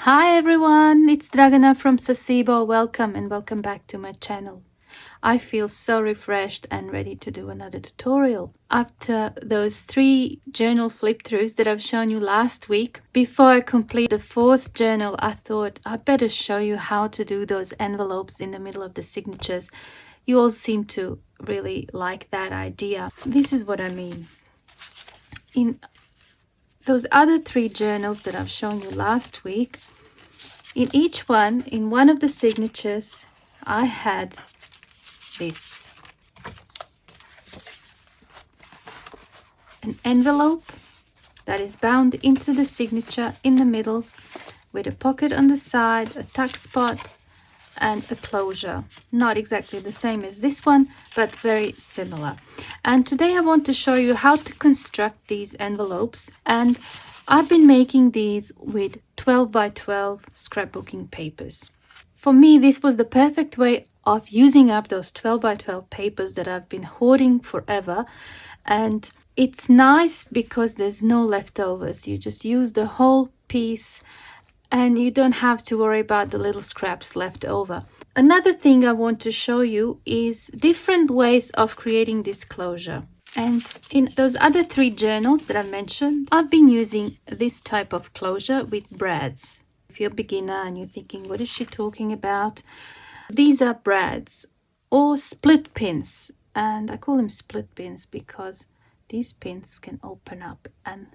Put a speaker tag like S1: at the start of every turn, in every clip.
S1: Hi everyone, it's Dragana from Saacibo. Welcome and welcome back to my channel. I feel so refreshed and ready to do another tutorial. After those 3 journal flip throughs that I've shown you last week, before I complete the 4th journal, I thought I'd better show you how to do those envelopes in the middle of the signatures. You all seem to really like that idea. This is what I mean. In those other 3 journals that I've shown you last week, in each one, in one of the signatures, I had this. An envelope that is bound into the signature in the middle with a pocket on the side, a tuck spot and a closure. Not exactly the same as this one, but very similar. And today I want to show you how to construct these envelopes, and I've been making these with 12 by 12 scrapbooking papers. For me, this was the perfect way of using up those 12 by 12 papers that I've been hoarding forever. And it's nice because there's no leftovers. You just use the whole piece and you don't have to worry about the little scraps left over. Another thing I want to show you is different ways of creating this closure. And in those other 3 journals that I mentioned, I've been using this type of closure with brads. If you're a beginner and you're thinking, what is she talking about? These are brads or split pins. And I call them split pins because these pins can open up and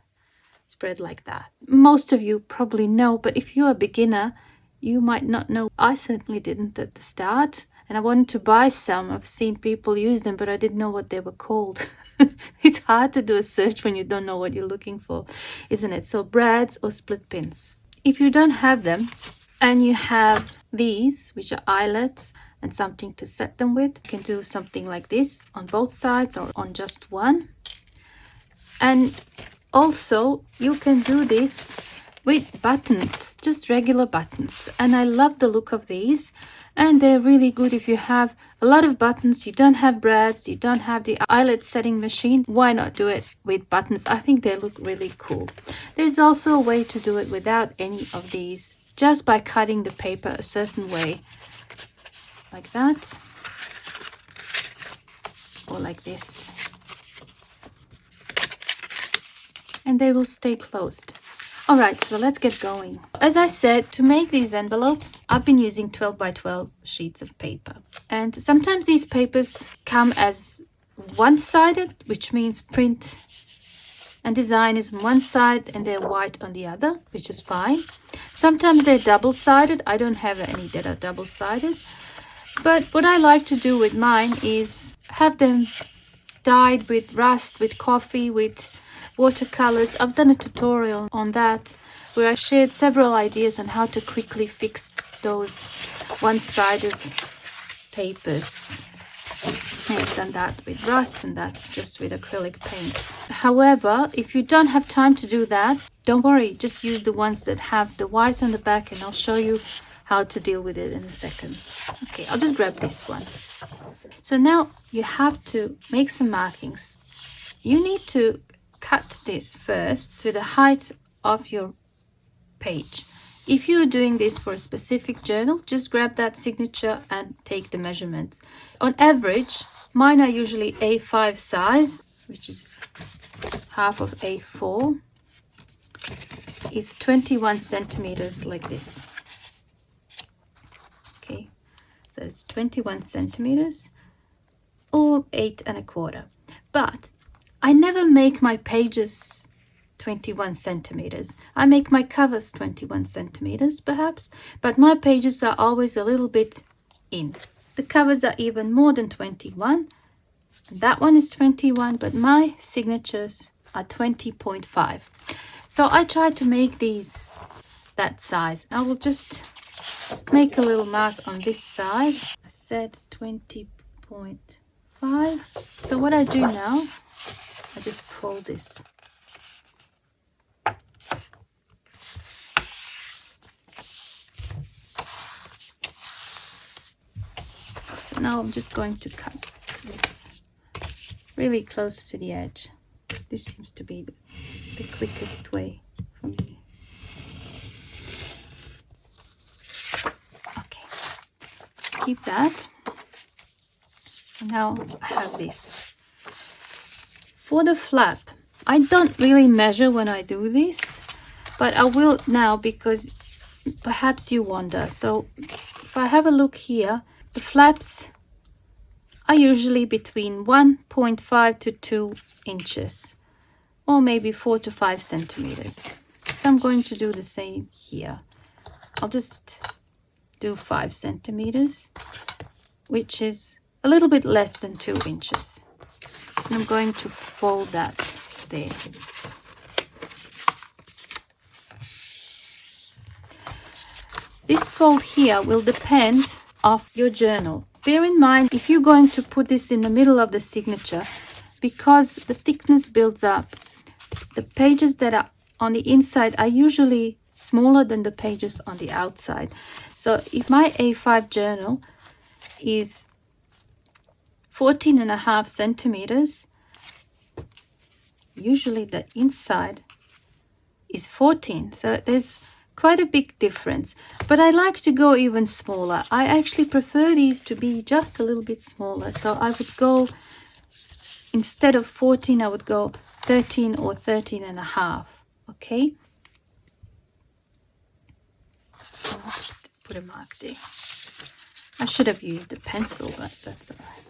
S1: spread like that. Most of you probably know, but if you're a beginner, you might not know. I certainly didn't at the start, and I wanted to buy some. I've seen people use them, but I didn't know what they were called. It's hard to do a search when you don't know what you're looking for, isn't it? So brads or split pins. If you don't have them and you have these, which are eyelets, and something to set them with, you can do something like this on both sides or on just one. And also, you can do this with buttons, just regular buttons. And I love the look of these. And they're really good if you have a lot of buttons, you don't have brads, you don't have the eyelet setting machine. Why not do it with buttons? I think they look really cool. There's also a way to do it without any of these, just by cutting the paper a certain way, like that, or like this. And they will stay closed. All right, so let's get going. As I said, to make these envelopes, I've been using 12 by 12 sheets of paper. And sometimes these papers come as one-sided, which means print and design is on one side and they're white on the other, which is fine. Sometimes they're double-sided. I don't have any that are double-sided. But what I like to do with mine is have them dyed with rust, with coffee, with watercolors. I've done a tutorial on that where I shared several ideas on how to quickly fix those one-sided papers. I've done that with rust, and that's just with acrylic paint. However, if you don't have time to do that, don't worry, just use the ones that have the white on the back, and I'll show you how to deal with it in a second. Okay, I'll just grab this one. So now you have to make some markings. You need to cut this first to the height of your page. If you're doing this for a specific journal, just grab that signature and take the measurements. On average, mine are usually A5 size, which is half of A4. It's 21 centimeters like this. Okay, so it's 21 centimeters or 8 1/4. But I never make my pages 21 centimeters. I make my covers 21 centimeters perhaps, but my pages are always a little bit in. The covers are even more than 21. That one is 21, but my signatures are 20.5. So I try to make these that size. I will just make a little mark on this side. I said 20.5. So what I do now, I just fold this. So now I'm just going to cut this really close to the edge. This seems to be the quickest way for me. keep that. Now I have this. For the flap, I don't really measure when I do this, but I will now because perhaps you wonder. So if I have a look here, the flaps are usually between 1.5 to 2 inches, or maybe 4 to 5 centimeters. So I'm going to do the same here. I'll just do 5 centimeters, which is a little bit less than 2 inches. And I'm going to fold that there. This fold here will depend on your journal. Bear in mind, if you're going to put this in the middle of the signature, because the thickness builds up, the pages that are on the inside are usually smaller than the pages on the outside. So if my A5 journal is 14.5 centimeters, usually the inside is 14. So there's quite a big difference, but I like to go even smaller. I actually prefer these to be just a little bit smaller. So I would go, instead of 14, I would go 13 or 13.5. Okay, I'll just put a mark there. I should have used a pencil, but that's all right.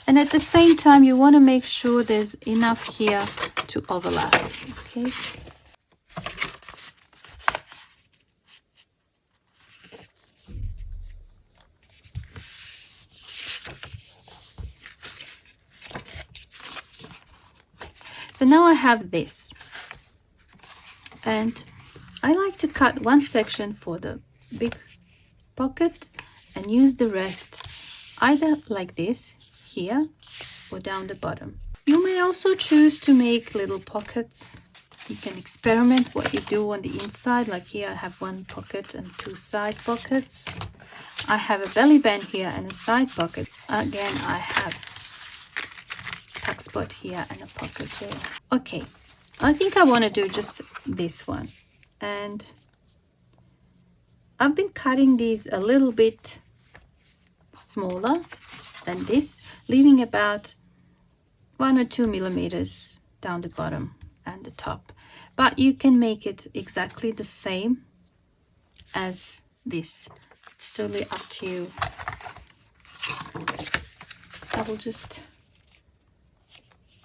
S1: And at the same time, you want to make sure there's enough here to overlap. Okay. So now I have this, and I like to cut one section for the big pocket and use the rest either like this here or down the bottom. You may also choose to make little pockets. You can experiment what you do on the inside. Like here I have one pocket and 2 side pockets. I have a belly band here and a side pocket. Again, I have tuck spot here and a pocket there. Okay, I think I want to do just this one, and I've been cutting these a little bit smaller than this, leaving about 1 or 2 millimeters down the bottom and the top, but you can make it exactly the same as this. It's totally up to you. I will just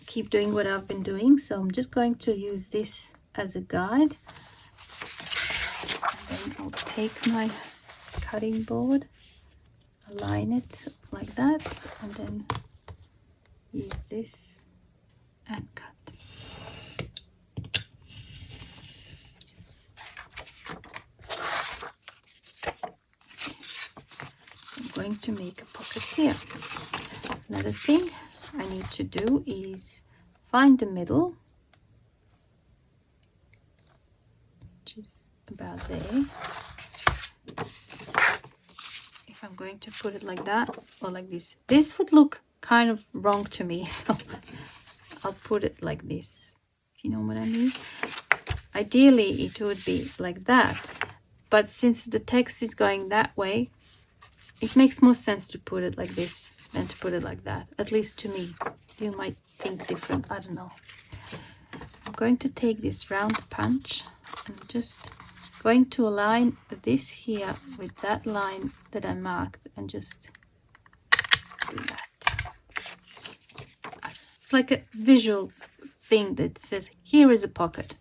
S1: keep doing what I've been doing. So I'm just going to use this as a guide, and then I'll take my cutting board, align it like that, and then use this and cut. I'm going to make a pocket here. Another thing I need to do is find the middle, which is about there. If I'm going to put it like that or like this, this would look kind of wrong to me, so I'll put it like this, if you know what I mean. Ideally it would be like that, but since the text is going that way, it makes more sense to put it like this than to put it like that, at least to me. You might think different, I don't know. I'm going to take this round punch and just going to align this here with that line that I marked, and just do that. It's like a visual thing that says here is a pocket.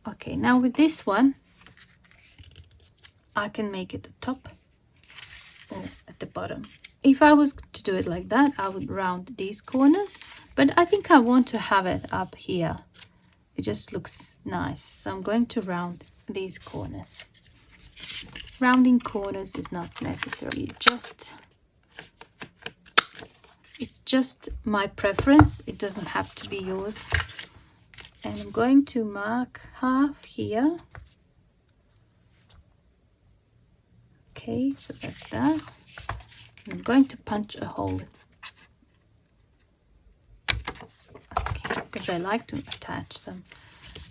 S1: Okay, now with this one I can make it the top or at the bottom. If I was to do it like that, I would round these corners, but I think I want to have it up here. It just looks nice, so I'm going to round these corners. Rounding corners is not necessary, it's just my preference. It doesn't have to be yours. And I'm going to mark half here. Okay, so that's that. I'm going to punch a hole, okay, because I like to attach some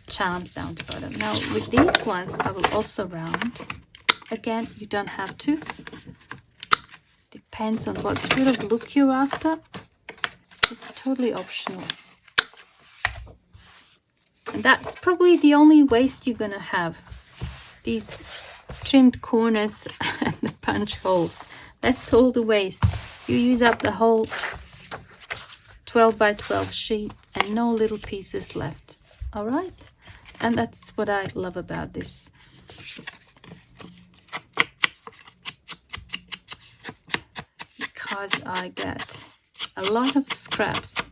S1: charms down the bottom. Now with these ones I will also round. Again, you don't have to, depends on what sort of look you're after. It's just totally optional. And that's probably the only waste you're gonna have. These trimmed corners and the punch holes. That's all the waste. You use up the whole 12 by 12 sheet and no little pieces left. All right? And that's what I love about this. Because I get a lot of scraps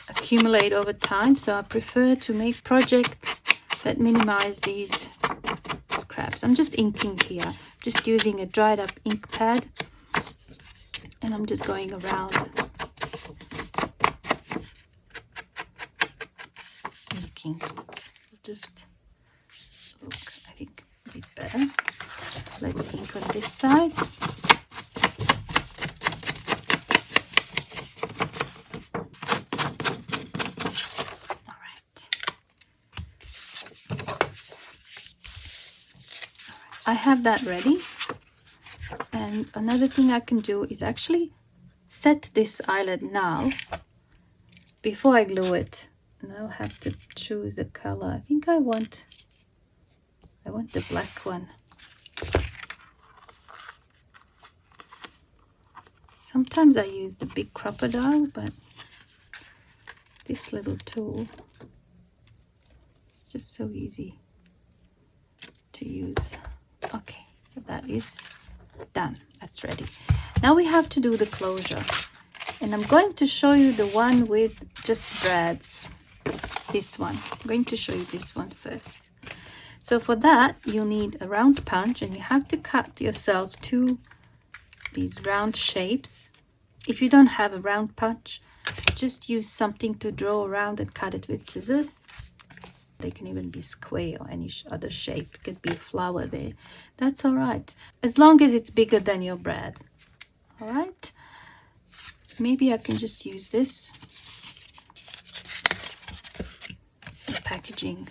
S1: accumulate over time, so I prefer to make projects that minimize these scraps. I'm just inking here, just using a dried up ink pad, and I'm just going around inking. Just look, I think a bit better. Let's ink on this side. I have that ready, and another thing I can do is actually set this eyelet now before I glue it. And I'll have to choose a color. I think I want the black one. Sometimes I use the big crocodile, but this little tool is just so easy to use. Okay, that is done. That's ready. Now we have to do the closure, and I'm going to show you the one with just threads. This one. I'm going to show you this one first. So for that, you need a round punch, and you have to cut yourself two these round shapes. If you don't have a round punch, just use something to draw around and cut it with scissors. They can even be square or any other shape. It could be a flower there. That's all right, as long as it's bigger than your bread. All right. Maybe I can just use this. Some packaging.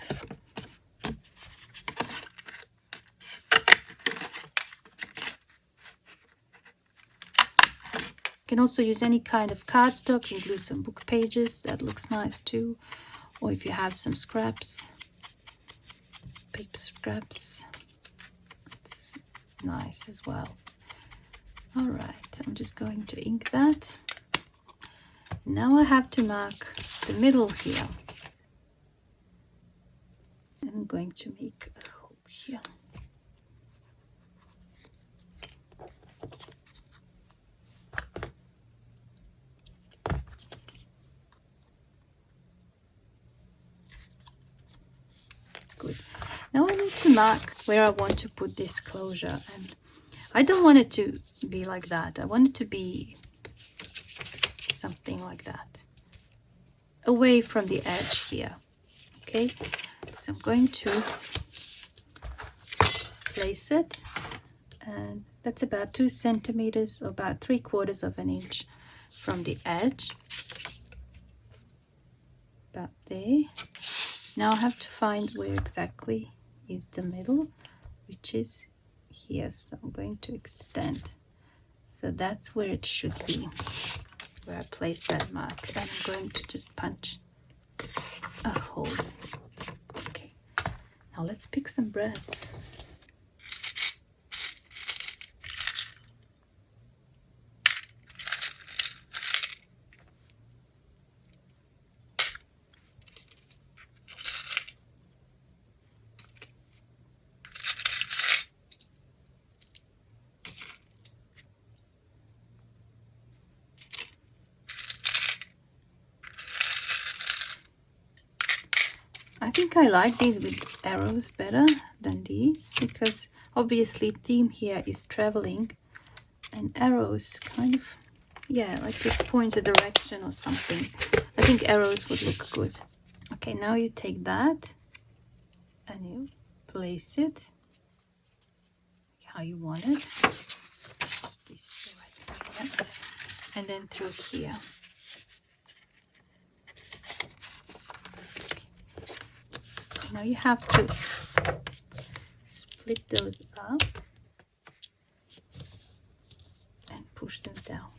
S1: You can also use any kind of cardstock. You can glue some book pages. That looks nice too. Or if you have some scraps, paper scraps, it's nice as well. All right, I'm just going to ink that. Now I have to mark the middle here. I'm going to make a hole here. Good. Now I need to mark where I want to put this closure, and I don't want it to be like that. I want it to be something like that, away from the edge here. Okay, so I'm going to place it, and that's about 2 centimeters, or about 3/4 of an inch from the edge, about there. Now I have to find where exactly is the middle, which is here. So I'm going to extend. So that's where it should be, where I place that mark. And I'm going to just punch a hole. Okay, now let's pick some breads. I think I like these with arrows better than these, because obviously theme here is traveling, and arrows kind of, yeah, like to point a direction or something. I think arrows would look good. Okay, now you take that and you place it how you want it. Just this right here. And then through here. Now you have to split those up. push them down.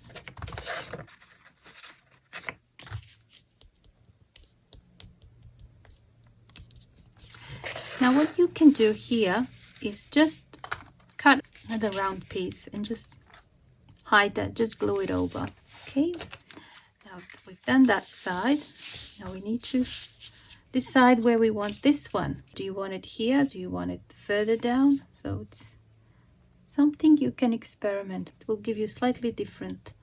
S1: Now what you can do here is just cut another round piece and just hide that, just glue it over. Okay, now we've done that side. Now we need to decide where we want this one. Do you want it here? Do you want it further down? So it's something you can experiment. It will give you a slightly different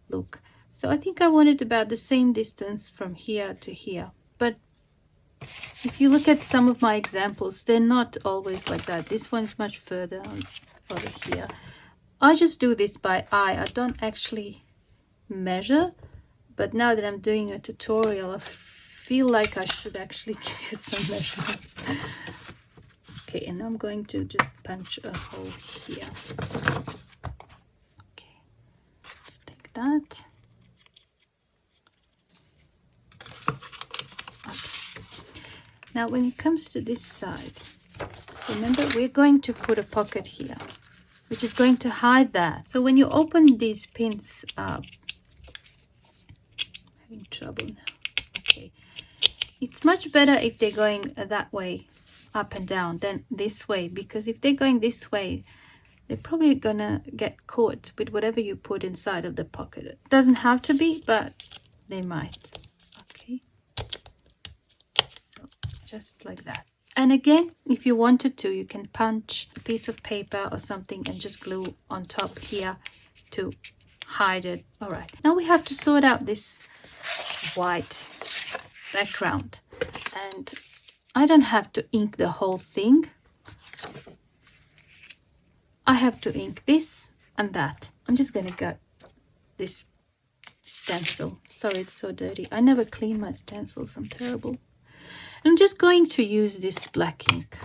S1: look. So I think I want it about the same distance from here to here. But if you look at some of my examples, they're not always like that. This one's much further over here. I just do this by eye. I don't actually measure. But now that I'm doing a tutorial, I feel like I should actually give you some measurements. Okay, and I'm going to just punch a hole here. Okay, let's take that. Okay. Now when it comes to this side, remember we're going to put a pocket here, which is going to hide that. So when you open these pins up, having trouble now. Okay, it's much better if they're going that way, up and down, than this way, because if they're going this way, they're probably gonna get caught with whatever you put inside of the pocket. It doesn't have to be, but they might. Okay, so just like that. And again, if you wanted to, you can punch a piece of paper or something and just glue on top here to hide it. All right, now we have to sort out this white background, and I don't have to ink the whole thing. I have to ink this and that. I'm just gonna get this stencil. Sorry, it's so dirty. I never clean my stencils. I'm terrible. I'm just going to use this black ink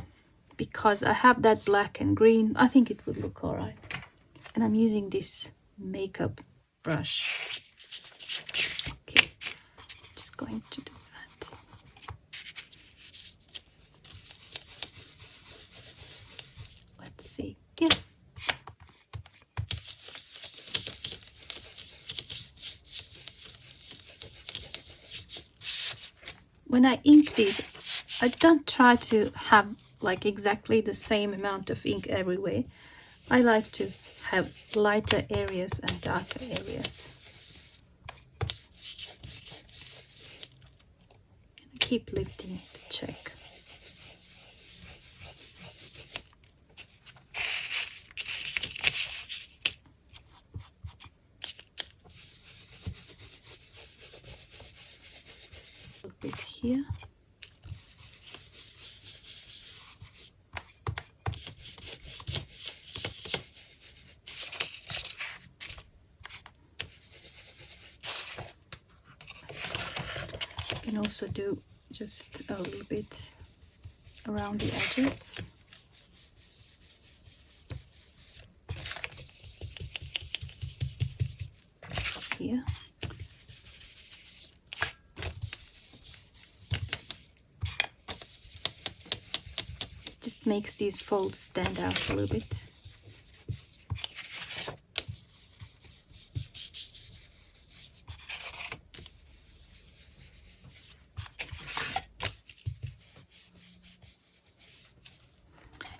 S1: because I have that black and green. I think it would look all right. And I'm using this makeup brush. Okay, just going to do that. Let's see. Yeah. When I ink these, I don't try to have like exactly the same amount of ink everywhere. I like to have lighter areas and darker areas. And I keep lifting it to check. A bit here. You can also do just a little bit around the edges. Here. Just makes these folds stand out a little bit.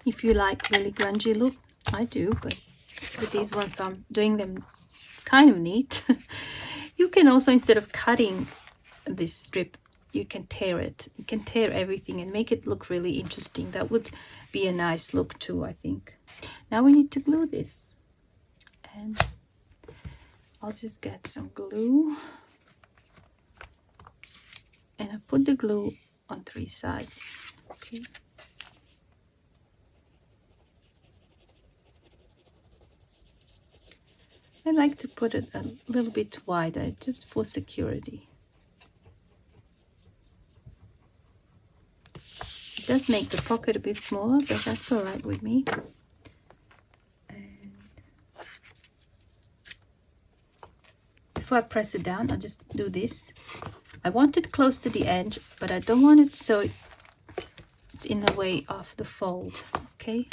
S1: If you like really grungy look, I do, but with these ones I'm doing them kind of neat. You can also, instead of cutting this strip, you can tear it. You can tear everything and make it look really interesting. That would be a nice look too, I think. Now we need to glue this. And I'll just get some glue. And I put the glue on 3 sides. Okay. I like to put it a little bit wider, just for security. It does make the pocket a bit smaller, but that's all right with me. And before I press it down, I'll just do this. I want it close to the edge, but I don't want it so it's in the way of the fold, okay?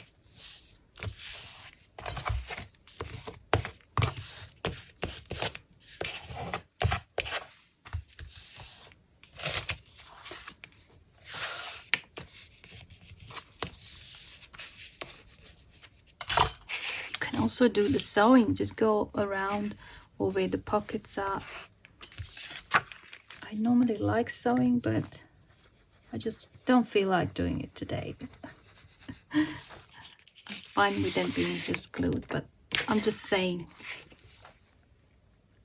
S1: also do the sewing, just go around or where the pockets are. I normally like sewing, but I just don't feel like doing it today. I'm fine with them being just glued, but I'm just saying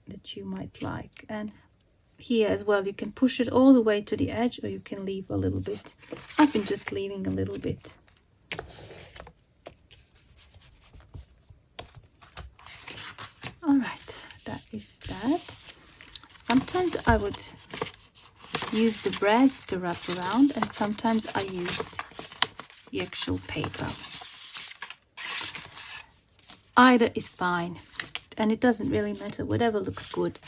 S1: that you might like. And here as well, you can push it all the way to the edge, or you can leave a little bit. I've been just leaving a little bit. All right, that is that. Sometimes I would use the brads to wrap around, and sometimes I use the actual paper. Either is fine, and it doesn't really matter, whatever looks good.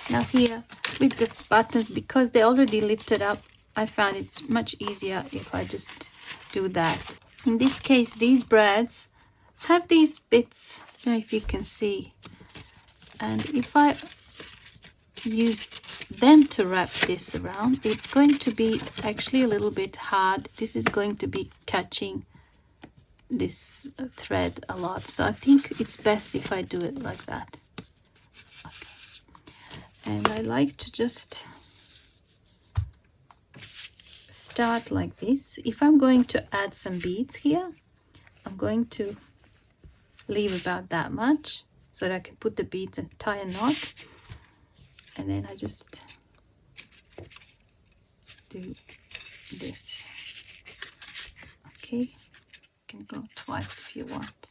S1: Now here with the buttons, because they're already lifted up, I found it's much easier if I just do that. In this case, these brads have these bits, I don't know if you can see, and if I use them to wrap this around, it's going to be actually a little bit hard. This is going to be catching this thread a lot, so I think it's best if I do it like that. Okay. And I like to just start like this. If I'm going to add some beads here, I'm going to leave about that much so that I can put the beads and tie a knot, and then I just do this. Okay, you can go twice if you want.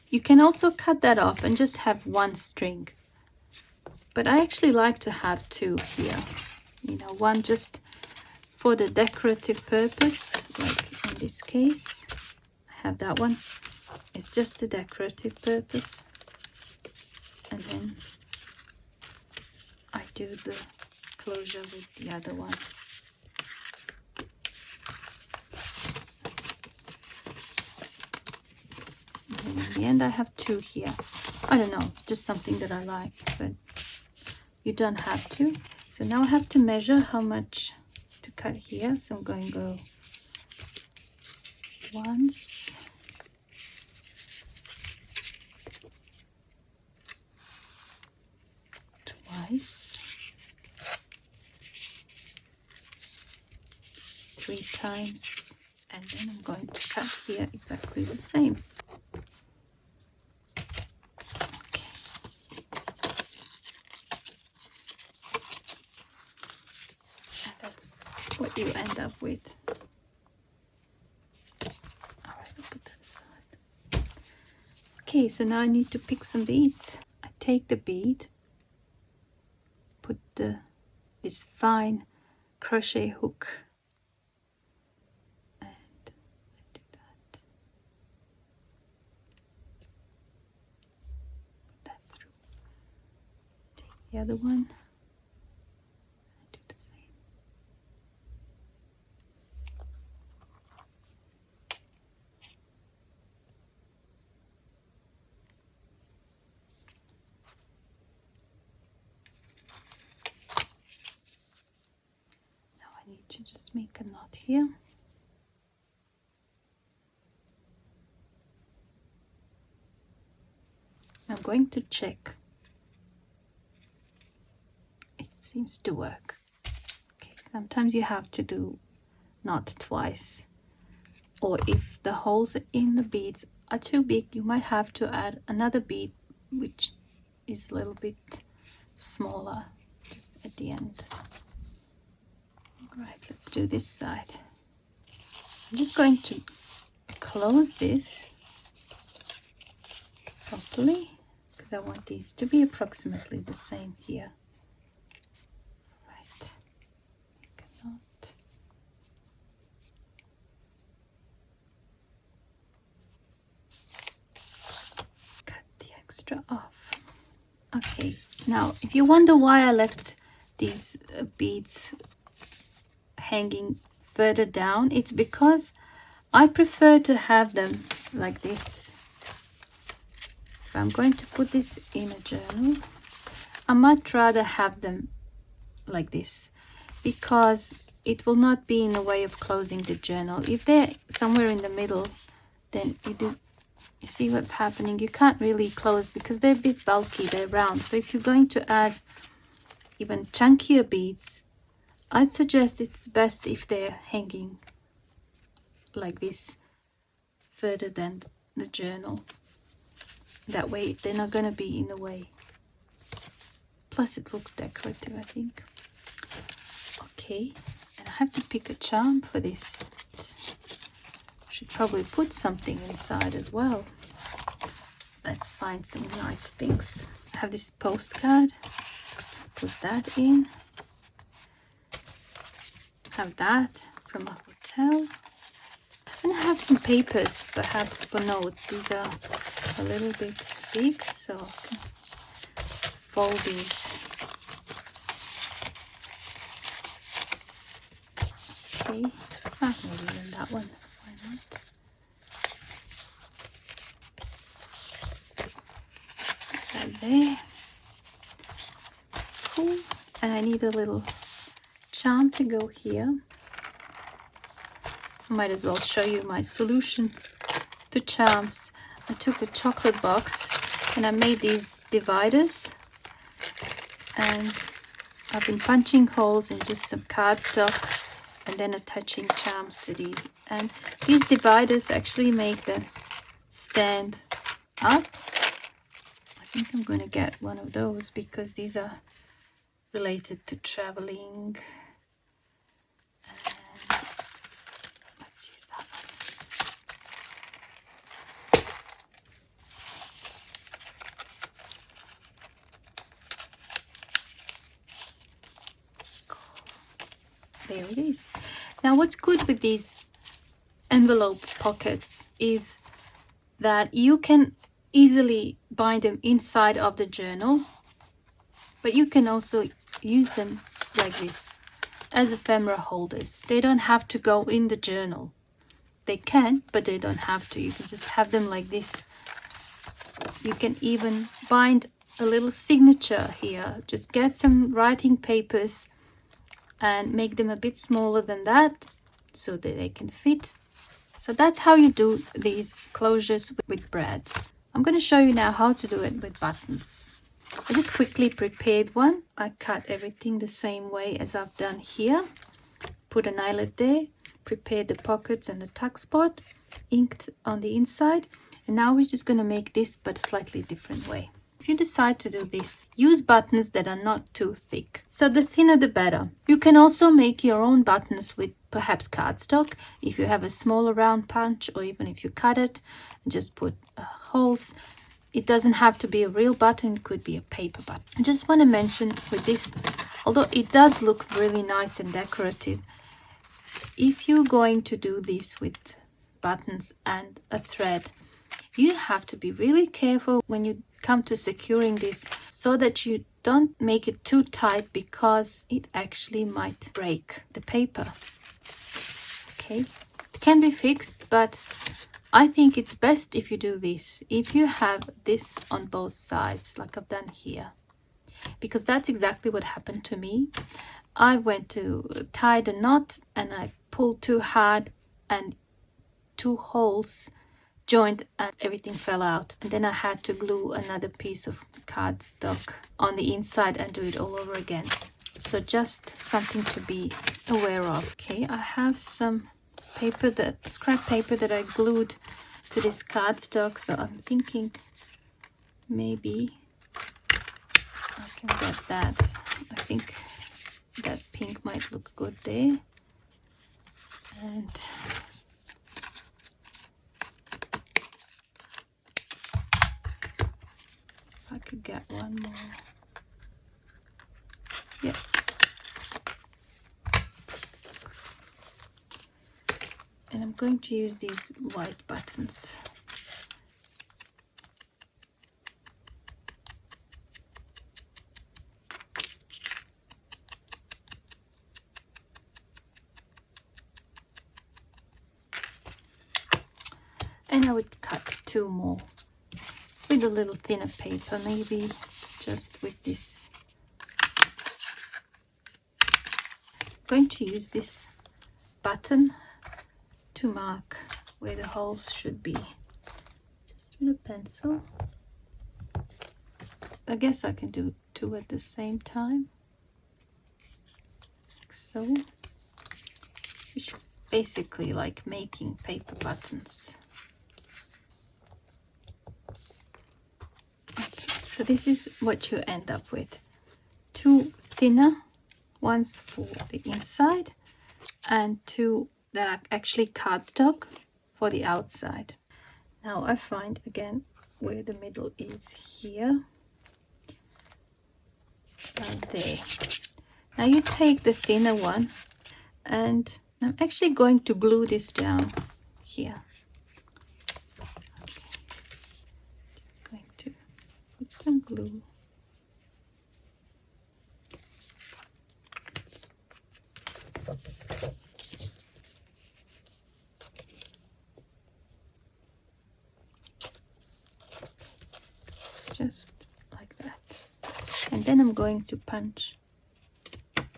S1: You can also cut that off and just have one string, but I actually like to have two here, you know, one just for the decorative purpose, like in this case I have that one. It's just a decorative purpose, and then I do the closure with the other one. And in the end I have two here. I don't know, just something that I like, but you don't have to. So now I have to measure how much to cut here. So I'm going to go once, twice, 3 times, and then I'm going to cut here exactly the same. Okay. And that's what you end up with. All right, I'll put that aside. Okay, so now I need to pick some beads. I take the bead, put this fine crochet hook, and I do that. Put that through. Take the other one. I do the same. I need to just make a knot here. I'm going to check. It seems to work. Okay, sometimes you have to do knot twice, or if the holes in the beads are too big, you might have to add another bead which is a little bit smaller just at the end. Right, let's do this side. I'm just going to close this properly because I want these to be approximately the same here. Right, make a knot. Cut the extra off. Okay, now if you wonder why I left these beads hanging further down, it's because I prefer to have them like this. If I'm going to put this in a journal, I might rather have them like this because it will not be in the way of closing the journal. If they're somewhere in the middle, then you see what's happening? You can't really close because they're a bit bulky, they're round. So if you're going to add even chunkier beads, I'd suggest it's best if they're hanging like this further than the journal. That way they're not going to be in the way. Plus it looks decorative, I think. Okay, and I have to pick a charm for this. Should probably put something inside as well. Let's find some nice things. I have this postcard. Put that in. Have that from a hotel. And I have some papers, perhaps for notes. These are a little bit big, so I can fold these. Okay, maybe even that one. Why not? That there. Cool. And I need a little charm to go here. I might as well show you my solution to charms. I took a chocolate box and I made these dividers, and I've been punching holes in just some cardstock and then attaching charms to these. And these dividers actually make them stand up. I think I'm going to get one of those because these are related to traveling. There it is. Now what's good with these envelope pockets is that you can easily bind them inside of the journal, but you can also use them like this as ephemera holders. They don't have to go in the journal. They can, but they don't have to. You can just have them like this. You can even bind a little signature here. Just get some writing papers and make them a bit smaller than that so that they can fit. So that's how you do these closures with brads. I'm going to show you now how to do it with buttons. I just quickly prepared one. I cut everything the same way as I've done here. Put an eyelet there, prepared the pockets and the tuck spot, inked on the inside. And now we're just going to make this but a slightly different way. If you decide to do this, use buttons that are not too thick. So the thinner the better. You can also make your own buttons with perhaps cardstock if you have a smaller round punch, or even if you cut it and just put holes. It doesn't have to be a real button, it could be a paper button. I just want to mention with this, although it does look really nice and decorative, if you're going to do this with buttons and a thread, you have to be really careful when you come to securing this so that you don't make it too tight, because it actually might break the paper. Okay, it can be fixed, but I think it's best if you do this, if you have this on both sides like I've done here, because that's exactly what happened to me. I went to tie the knot and I pulled too hard and 2 holes joined and everything fell out, and then I had to glue another piece of cardstock on the inside and do it all over again. So just something to be aware of. Okay, I have some paper, that scrap paper that I glued to this cardstock, so I'm thinking maybe I can get that. I think that pink might look good there. And I could get one more. Yeah. And I'm going to use these white buttons. And I would cut 2 more with a little thinner paper, maybe just with this. I'm going to use this button to mark where the holes should be. Just and a pencil. I guess I can do two at the same time, like so, which is basically like making paper buttons. Okay, so this is what you end up with. Two thinner ones for the inside and two that are actually cardstock for the outside. Now I find again where the middle is here and there. Now you take the thinner one, and I'm actually going to glue this down here. Okay. Just going to put some glue. Just like that. And then I'm going to punch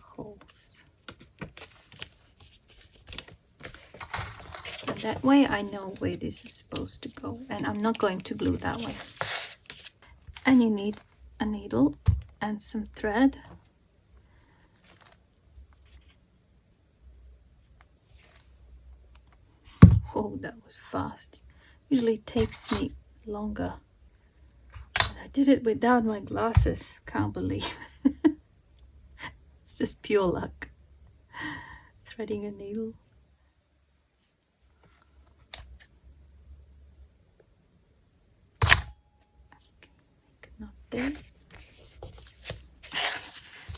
S1: holes. And that way I know where this is supposed to go, and I'm not going to glue that way. And you need a needle and some thread. Oh, that was fast. Usually it takes me longer. And I did it without my glasses. Can't believe. It's just pure luck. Threading a needle. Okay, make a knot there.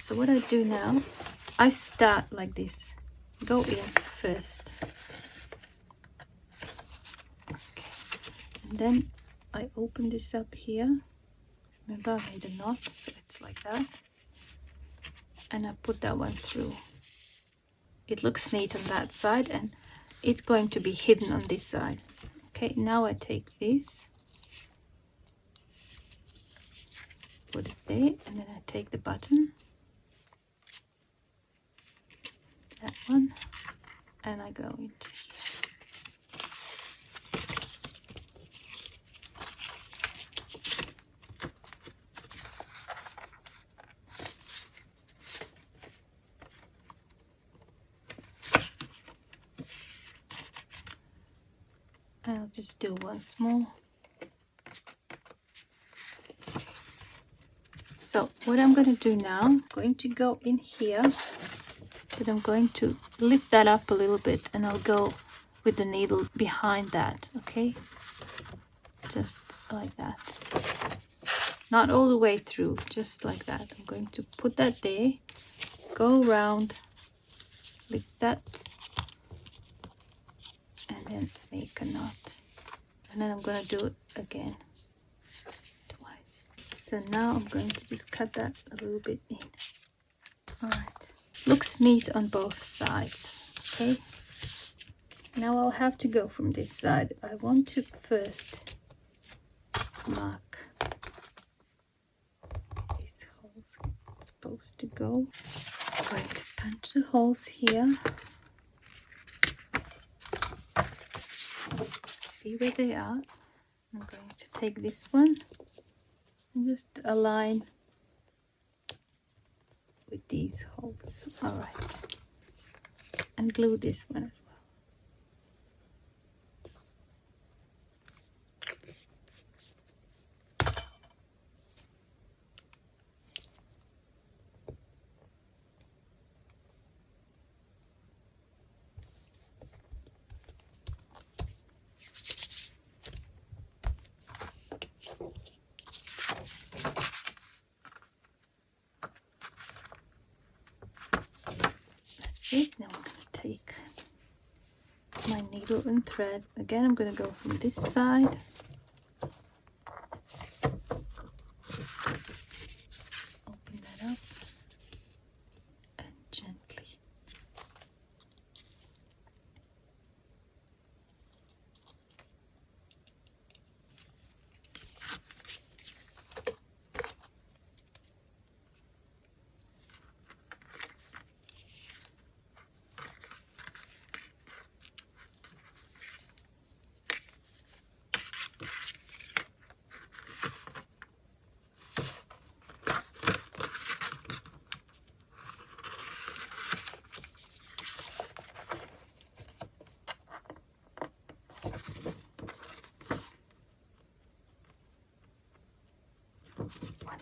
S1: So what I do now, I start like this. Go in first. Okay. And then I open this up here. Remember I made a knot, so it's like that. And I put that one through. It looks neat on that side, and it's going to be hidden on this side. Okay, now I take this, put it there, and then I take the button, that one, and I go into here. I'll just do once more. So what I'm going to do now, I'm going to go in here, but I'm going to lift that up a little bit, and I'll go with the needle behind that, okay? Just like that. Not all the way through, just like that. I'm going to put that there, go around, lift that, and then make a knot. And then I'm going to do it again twice. So now I'm going to just cut that a little bit in. All right, looks neat on both sides. Okay, now I'll have to go from this side. I want to first mark these holes it's supposed to go. I'm going to punch the holes here. See where they are. I'm going to take this one and just align with these holes. All right, and glue this one as well. That's it. Now I'm going to take my needle and thread. Again, I'm going to go from this side. Open that up and gently.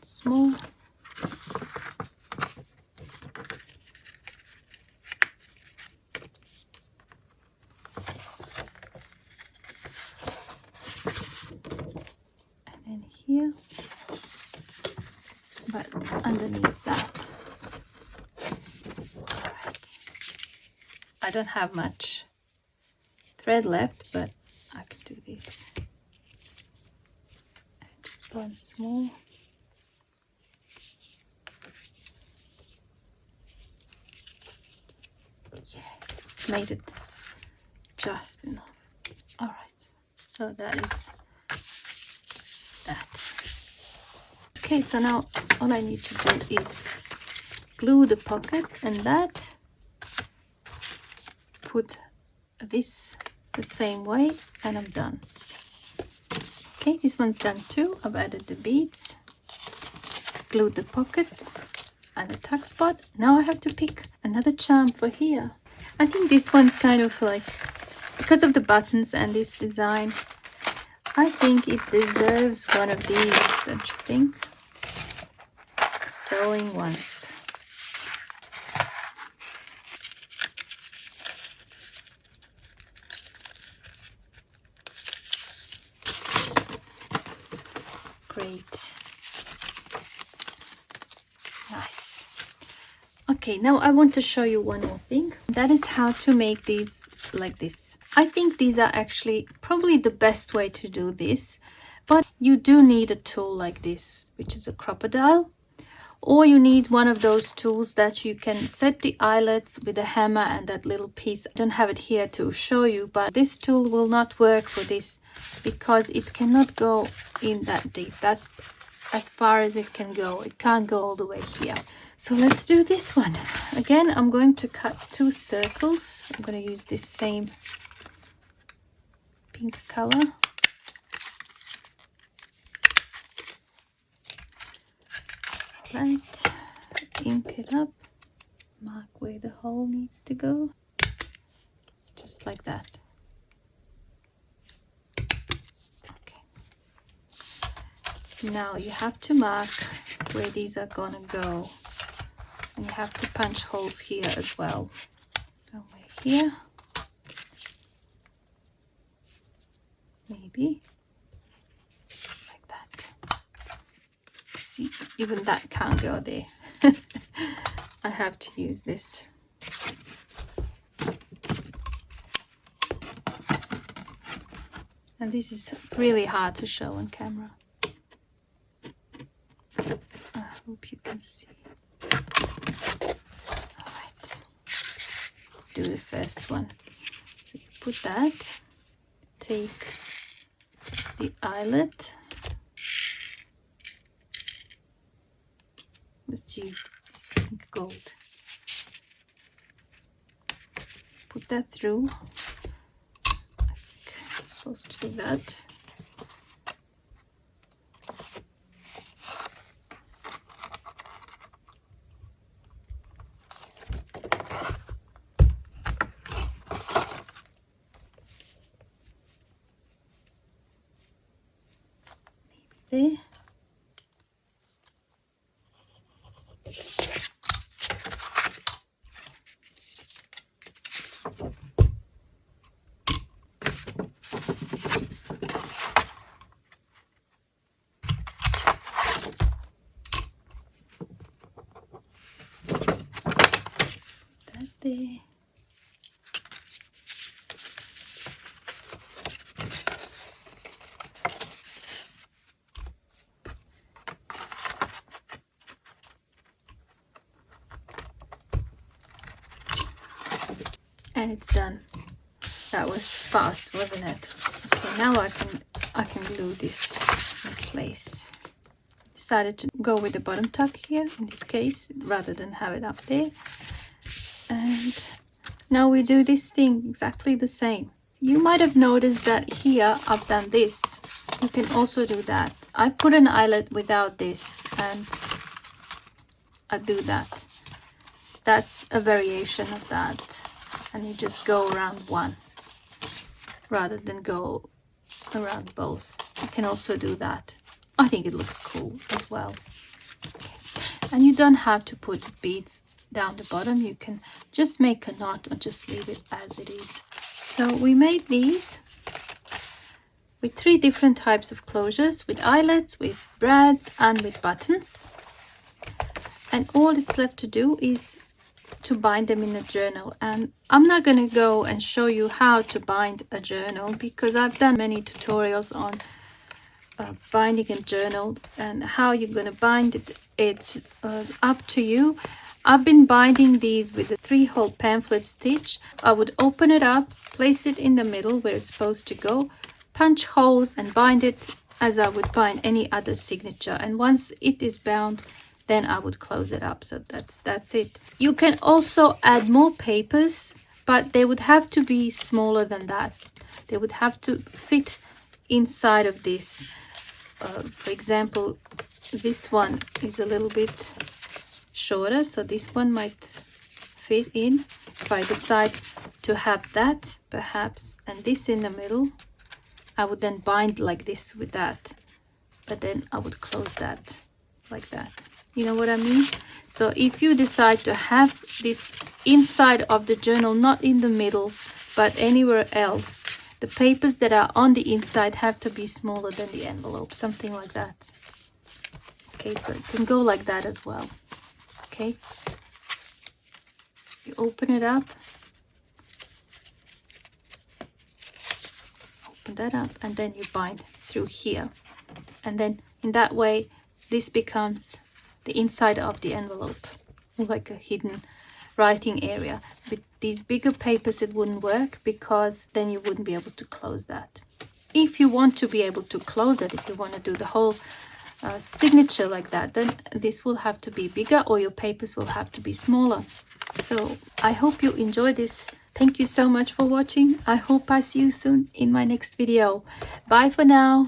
S1: small. And then here, but underneath that. All right. I don't have much thread left, but I can do this. And just one small. Yeah, made it just enough. All right, so that is that. Okay, so now all I need to do is glue the pocket, and that, put this the same way, and I'm done. Okay, this one's done too. I've added the beads, glued the pocket and the tuck spot. Now I have to pick another charm for here. I think this one's kind of like, because of the buttons and this design, I think it deserves one of these, don't you think? Sewing ones. Great. Nice. Okay, now I want to show you one more thing. That is how to make these like this. I think these are actually probably the best way to do this, but you do need a tool like this, which is a crocodile, or you need one of those tools that you can set the eyelets with a hammer and that little piece. I don't have it here to show you, but this tool will not work for this because it cannot go in that deep. That's as far as it can go. It can't go all the way here. So let's do this one. Again, I'm going to cut 2 circles. I'm going to use this same pink color. Right, ink it up, mark where the hole needs to go, just like that. Okay. Now you have to mark where these are gonna go, and you have to punch holes here as well. Somewhere here, maybe like that. See, even that can't go there. I have to use this. And this is really hard to show on camera. I hope you can see. All right, let's do the first one. So you put that, take the eyelet. Let's use this pink gold. Put that through. I think I'm supposed to do that. Maybe there. There. And it's done. That was fast, wasn't it? Okay, now I can glue this in place. Decided to go with the bottom tuck here in this case rather than have it up there. And now we do this thing exactly the same. You might have noticed that here I've done this. You can also do that. I put an eyelet without this and I do that. That's a variation of that. And you just go around one rather than go around both. You can also do that. I think it looks cool as well. And you don't have to put beads down the bottom. You can just make a knot or just leave it as it is. So we made these with 3 different types of closures, with eyelets, with brads, and with buttons. And all it's left to do is to bind them in a journal. And I'm not going to go and show you how to bind a journal, because I've done many tutorials on binding a journal and how you're going to bind it. It's up to you. I've been binding these with a 3-hole pamphlet stitch. I would open it up, place it in the middle where it's supposed to go, punch holes and bind it as I would bind any other signature. And once it is bound, then I would close it up. So that's it. You can also add more papers, but they would have to be smaller than that. They would have to fit inside of this. For example, this one is a little bit shorter, so this one might fit in. If I decide to have that perhaps and this in the middle, I would then bind like this with that, but then I would close that like that. You know what I mean? So if you decide to have this inside of the journal, not in the middle but anywhere else, the papers that are on the inside have to be smaller than the envelope, something like that. Okay, so it can go like that as well. Okay, you open it up, open that up, and then you bind through here. And then in that way, this becomes the inside of the envelope, like a hidden writing area. With these bigger papers it wouldn't work, because then you wouldn't be able to close that. If you want to be able to close it, if you want to do the whole signature like that, then this will have to be bigger, or your papers will have to be smaller. So I hope you enjoy this. Thank you so much for watching. I hope I see you soon in my next video. Bye for now.